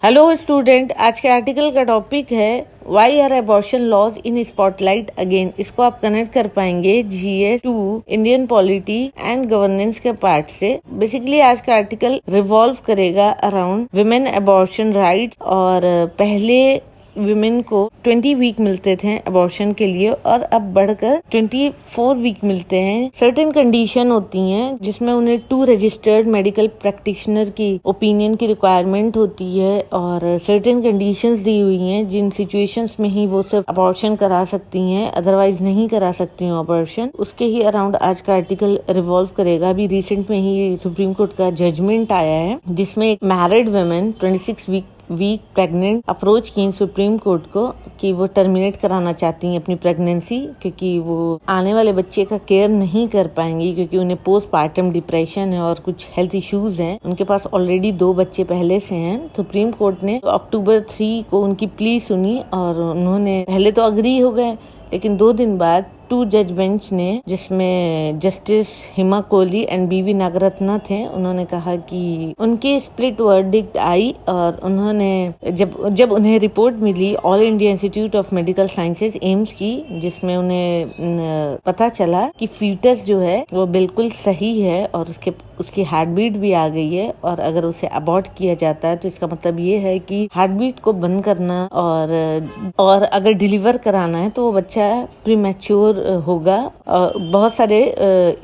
Hello student, आज के article का टॉपिक है why are abortion laws in spotlight again. इसको आप कनेक्ट कर पाएंगे GS two Indian polity and governance के पार्ट से। बेसिकली आज का आर्टिकल रिवॉल्व करेगा अराउंड विमेन अबॉर्शन राइट्स। और पहले विमेन को 20 वीक मिलते थे अबॉर्शन के लिए और अब बढ़कर 24 वीक मिलते हैं। सर्टेन कंडीशन होती हैं जिसमें उन्हें 2 रजिस्टर्ड मेडिकल प्रैक्टिशनर की ओपिनियन की रिक्वायरमेंट होती है और सर्टेन कंडीशंस दी हुई हैं जिन सिचुएशंस में ही वो सिर्फ अबॉर्शन करा सकती हैं, अदरवाइज नहीं करा सकती हैं अबॉर्शन। उसके ही अराउंड आज का आर्टिकल रिवॉल्व करेगा। अभी रिसेंट में ही सुप्रीम कोर्ट का जजमेंट आया है जिसमें एक married women 26 week pregnant approach की सुप्रीम कोर्ट को कि वो टर्मिनेट कराना चाहती हैं अपनी प्रेगनेंसी, क्योंकि वो आने वाले बच्चे का केयर नहीं कर पाएंगी क्योंकि उन्हें पोस्टपार्टम डिप्रेशन है और कुछ हेल्थ इश्यूज हैं। उनके पास ऑलरेडी 2 बच्चे पहले से हैं। सुप्रीम कोर्ट ने अक्टूबर 3 को उनकी प्ली सुनी और उन्होंने पहले तो अग्री हो गए, लेकिन 2 दिन बाद 2 जज बेंच ने, जिसमें जस्टिस हिमा कोहली एंड बीवी नागरत्ना थे, उन्होंने कहा कि उनकी स्प्लिट वर्डिक्ट आई और उन्होंने जब उन्हें रिपोर्ट मिली All India Institute of Medical Sciences AIIMS की, जिसमें उन्हें पता चला कि फीटस जो है वो बिल्कुल सही है और उसकी हार्ट बीट भी आ गई है और अगर उसे अबॉर्ट किया जाता है तो इसका मतलब ये है कि हार्ट बीट को बंद करना और अगर डिलीवर कराना है तो वो बच्चा प्रीमैच्योर होगा। बहुत सारे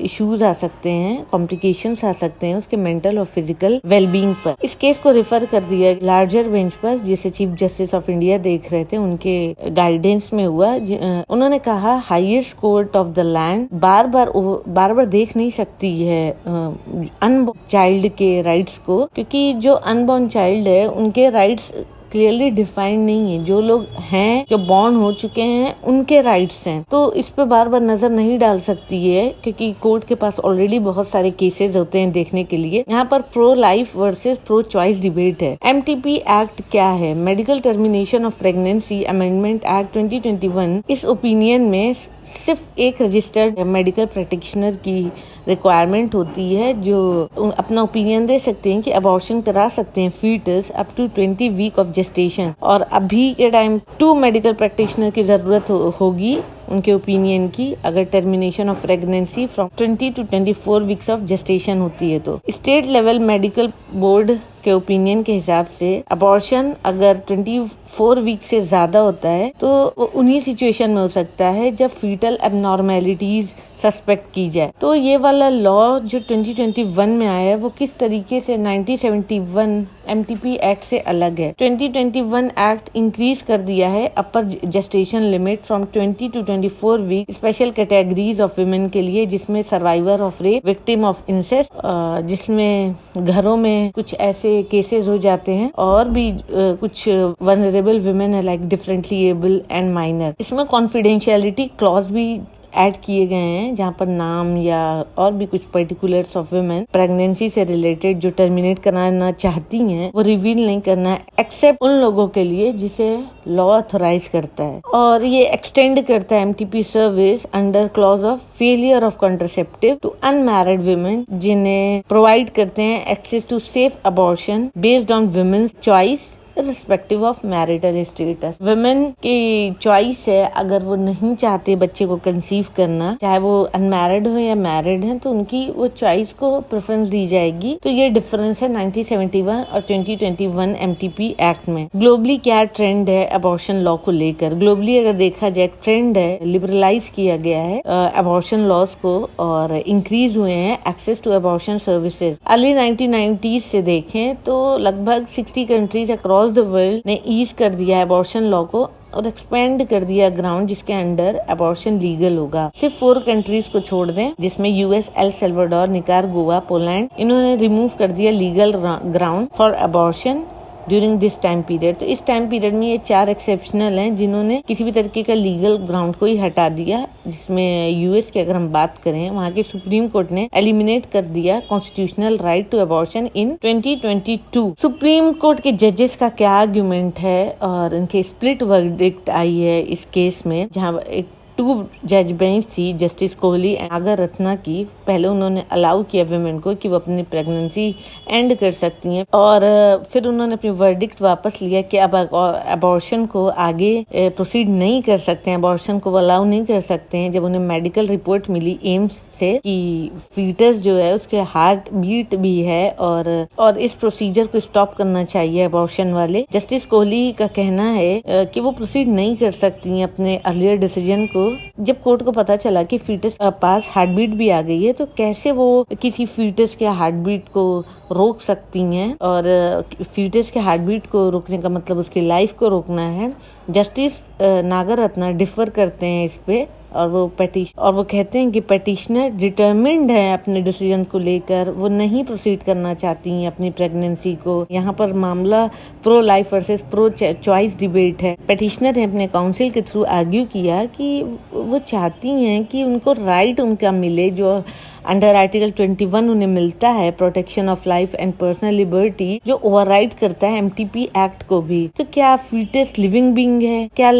इश्यूज आ सकते हैं, कॉम्प्लिकेशंस आ सकते हैं उसके मेंटल और फिजिकल वेलबींग पर। इस केस को रेफर कर दिया लार्जर बेंच पर, जिसे चीफ जस्टिस ऑफ इंडिया देख रहे थे, उनके गाइडेंस में हुआ। उन्होंने कहा highest court of the land बार बार देख नहीं सकती है अनबॉर्न चाइल्ड के राइट्स को, क्योंकि जो अनबॉर्न चाइल्ड है उनके राइट्स क्लियरली डिफाइंड नहीं है। जो लोग हैं, जो बॉर्न हो चुके हैं, उनके राइट्स हैं, तो इस पे बार बार नजर नहीं डाल सकती है क्योंकि कोर्ट के पास ऑलरेडी बहुत सारे केसेस होते हैं देखने के लिए। यहाँ पर pro life versus pro choice debate है। एमटीपी एक्ट क्या है? Medical termination of pregnancy amendment act 2021। इस ओपिनियन में सिर्फ एक रजिस्टर्ड मेडिकल प्रैक्टिशनर की रिक्वायरमेंट होती है जो अपना ओपिनियन दे सकते हैं कि अबॉर्शन करा सकते हैं foetus up to 20 week of gestation. और अभी के टाइम 2 मेडिकल प्रैक्टिशनर की जरूरत होगी उनके ओपिनियन की अगर termination of pregnancy from 20 to 24 weeks of gestation होती है। तो स्टेट लेवल मेडिकल बोर्ड के ओपिनियन के हिसाब से अबॉर्शन अगर 24 वीक से ज्यादा होता है तो उन्हीं सिचुएशन में हो सकता है जब फीटल एबनॉर्मेलिटीज सस्पेक्ट की जाए। तो ये वाला लॉ जो 2021 में आया है वो किस तरीके से 1971 एमटीपी एक्ट से अलग है। 2021 एक्ट इंक्रीज कर दिया है upper gestation limit from 20 to 24 week special categories of women के लिए, जिसमें survivor of rape, victim of incest, जिसमें घरों में कुछ ऐसे केसेस हो जाते हैं और भी कुछ वनरेबल वुमेन है like differently able and minor. इसमें कॉन्फिडेंशियलिटी क्लॉज भी ऐड किए गए हैं जहाँ पर नाम या और भी कुछ पर्टिकुलर्स ऑफ वुमेन प्रेगनेंसी से रिलेटेड जो टर्मिनेट कराना चाहती हैं वो रिवील नहीं करना है एक्सेप्ट उन लोगों के लिए जिसे लॉ ऑथोराइज करता है। और ये एक्सटेंड करता है MTP service under clause of failure of contraceptive to unmarried women जिन्हें प्रोवाइड करते हैं access to safe abortion based on women's choice respective of marital status. Women की चॉइस है, अगर वो नहीं चाहते बच्चे को कंसीव करना, चाहे वो अनमैरिड हो या मैरिड है, तो उनकी वो चॉइस को प्रेफरेंस दी जाएगी। तो ये डिफरेंस है 1971 और 2021 एमटीपी एक्ट में। ग्लोबली क्या ट्रेंड है अबॉर्शन लॉ को लेकर? ग्लोबली अगर देखा जाए ट्रेंड है, लिबरलाइज किया गया है अबॉर्शन लॉज को और इंक्रीज हुए हैं access to abortion services. Early 1990s से देखें तो लगभग 60 कंट्रीज अक्रॉस द वर्ल्ड ने ईज कर दिया है अबॉर्शन लॉ को और एक्सपेंड कर दिया ग्राउंड जिसके अंडर अबॉर्शन लीगल होगा। सिर्फ 4 कंट्रीज को छोड़ दें जिसमें US, El Salvador, Nicaragua, Poland, इन्होंने रिमूव कर दिया legal ground for abortion during this time period. तो इस टाइम पीरियड में ये 4 एक्सेप्शनल हैं जिन्होंने किसी भी तरीके का लीगल ग्राउंड को ही हटा दिया, जिसमें यूएस की अगर हम बात करें वहाँ के सुप्रीम कोर्ट ने एलिमिनेट कर दिया constitutional right to abortion in 2022। Supreme Court के जजेस का क्या आर्ग्यूमेंट है और इनके स्प्लिट वर्डिक्ट आई है इस केस में, जहाँ एक 2 जज बेंच थी, जस्टिस कोहली एंड नागर रत्ना की, पहले उन्होंने अलाउ किया विमेन को कि वो अपनी प्रेगनेंसी एंड कर सकती हैं और फिर उन्होंने अपनी वर्डिक्ट वापस लिया कि अब अबॉर्शन को आगे प्रोसीड नहीं कर सकते हैं, अबॉर्शन को अलाउ नहीं कर सकते हैं। जब उन्हें मेडिकल रिपोर्ट मिली एम्स से कि फीटस जो है उसके हार्ट बीट भी है और इस प्रोसीजर को स्टॉप करना चाहिए अबॉर्शन वाले, जस्टिस कोहली का कहना है कि वो प्रोसीड नहीं कर सकती हैं अपने अर्लियर डिसीजन को। जब कोर्ट को पता चला कि फीटस पास हार्ट बीट भी आ गई है तो कैसे वो किसी फीटस के हार्ट बीट को रोक सकती हैं, और फीटस के हार्ट बीट को रोकने का मतलब उसकी लाइफ को रोकना है। जस्टिस नागर रत्ना डिफर करते हैं इस पे और वो कहते हैं कि पेटिशनर डिटर्मिन्ड है अपने डिसीजन को लेकर, वो नहीं प्रोसीड करना चाहती हैं अपनी प्रेगनेंसी को। यहाँ पर मामला pro life versus pro choice debate है। पेटिशनर ने अपने काउंसिल के थ्रू आर्ग्यू किया कि वो चाहती हैं कि उनको राइट उनका मिले जो अंडर आर्टिकल 21 उन्हें मिलता है, protection of life and personal liberty, जो ओवरराइड करता है एमटीपी एक्ट को भी। तो क्या फीटस लिविंग बीइंग है? क्या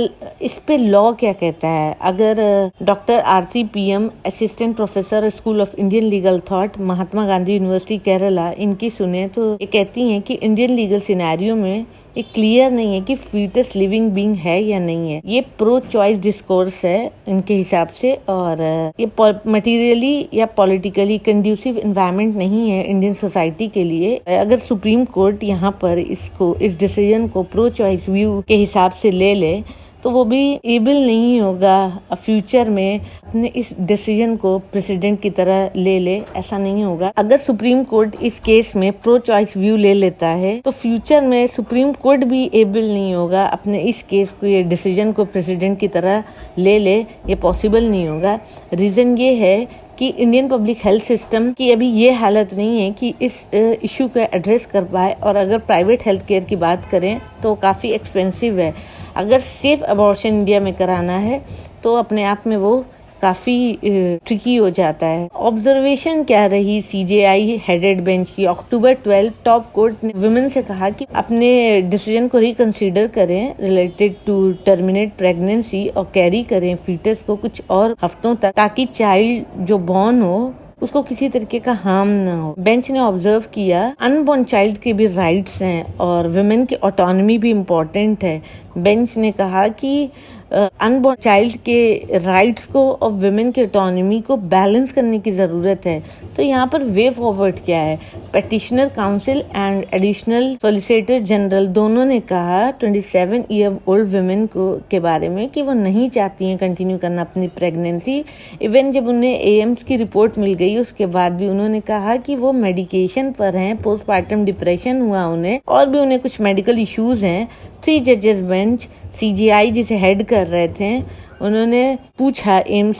इस पे लॉ क्या कहता है? अगर doctor Aarti PM, assistant professor school of Indian legal thought, Mahatma Gandhi university Kerala, इनकी सुने तो ये कहती हैं कि इंडियन लीगल सिनेरियो में ये क्लियर नहीं है कि फीटस लिविंग बीइंग है या नहीं है। ये प्रो चॉइस डिस्कोर्स है इनके हिसाब से, और ये मटीरियली या पॉलिटिकली कंड्यूसिव एनवायरनमेंट नहीं है इंडियन सोसाइटी के लिए। अगर सुप्रीम कोर्ट यहाँ पर इस डिसीजन को प्रो चॉइस व्यू के हिसाब से ले ले तो वो भी एबल नहीं होगा फ्यूचर में अपने इस डिसीजन को प्रेसिडेंट की तरह ले, ऐसा नहीं होगा। अगर सुप्रीम कोर्ट इस केस में प्रो चॉइस व्यू ले लेता है तो फ्यूचर में सुप्रीम कोर्ट भी एबल नहीं होगा अपने इस केस को, ये डिसीजन को प्रेसिडेंट की तरह ले, ये पॉसिबल नहीं होगा। रीजन ये है कि इंडियन पब्लिक हेल्थ सिस्टम की अभी ये हालत नहीं है कि इस इशू को एड्रेस कर पाए, और अगर प्राइवेट हेल्थ केयर की बात करें तो काफ़ी एक्सपेंसिव है। अगर सेफ अबॉर्शन इंडिया में कराना है तो अपने आप में वो काफ़ी ट्रिकी हो जाता है। ऑब्जर्वेशन क्या रही सीजेआई हेडेड बेंच की? अक्टूबर 12 टॉप कोर्ट ने वुमेन से कहा कि अपने डिसीजन को रिकंसीडर करें रिलेटेड टू टर्मिनेट प्रेगनेंसी और कैरी करें फीटस को कुछ और हफ्तों तक, ताकि चाइल्ड जो बॉर्न हो उसको किसी तरीके का हार्म ना हो। बेंच ने ऑब्जर्व किया अनबॉर्न चाइल्ड के भी राइट्स हैं और वुमेन की ऑटोनॉमी भी इम्पोर्टेंट है। बेंच ने कहा कि अनबॉर्न चाइल्ड के राइट्स को और वुमेन की ऑटोनॉमी को बैलेंस करने की ज़रूरत है। तो यहाँ पर वे फॉरवर्ड क्या है? Petitioner council and additional solicitor general दोनों ने कहा 27 ईयर ओल्ड वुमेन को के बारे में कि वो नहीं चाहती हैं कंटिन्यू करना अपनी प्रेगनेंसी। इवन जब उन्हें एम्स की रिपोर्ट मिल गई उसके बाद भी उन्होंने कहा कि वो मेडिकेशन पर हैं, पोस्टमार्टम डिप्रेशन हुआ उन्हें, और भी उन्हें कुछ मेडिकल इश्यूज हैं। 3 जजेस बेंच सीजीआई जिसे हेड कर रहे थे उन्होंने पूछा एम्स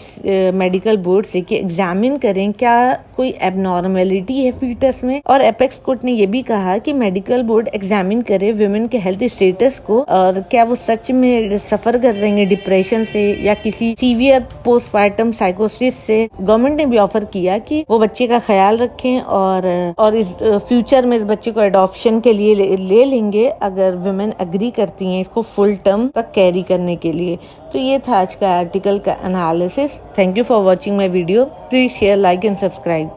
मेडिकल बोर्ड से कि एग्जामिन करें क्या कोई एबनॉर्मेलिटी है फीटस में, और एपेक्स कोर्ट ने यह भी कहा कि मेडिकल बोर्ड एग्जामिन करे वुमेन के हेल्थ स्टेटस को और क्या वो सच में सफर कर रही है डिप्रेशन से या किसी सीवियर पोस्टमार्टम साइकोसिस से। गवर्नमेंट ने भी ऑफर किया कि वो बच्चे का ख्याल रखें और इस फ्यूचर में इस बच्चे को अडॉप्शन के लिए ले लेंगे अगर वुमेन अग्री करती हैं इसको फुल टर्म तक कैरी करने के लिए। तो ये था आज का आर्टिकल का analysis. Thank you for watching my video. Please share, like and subscribe.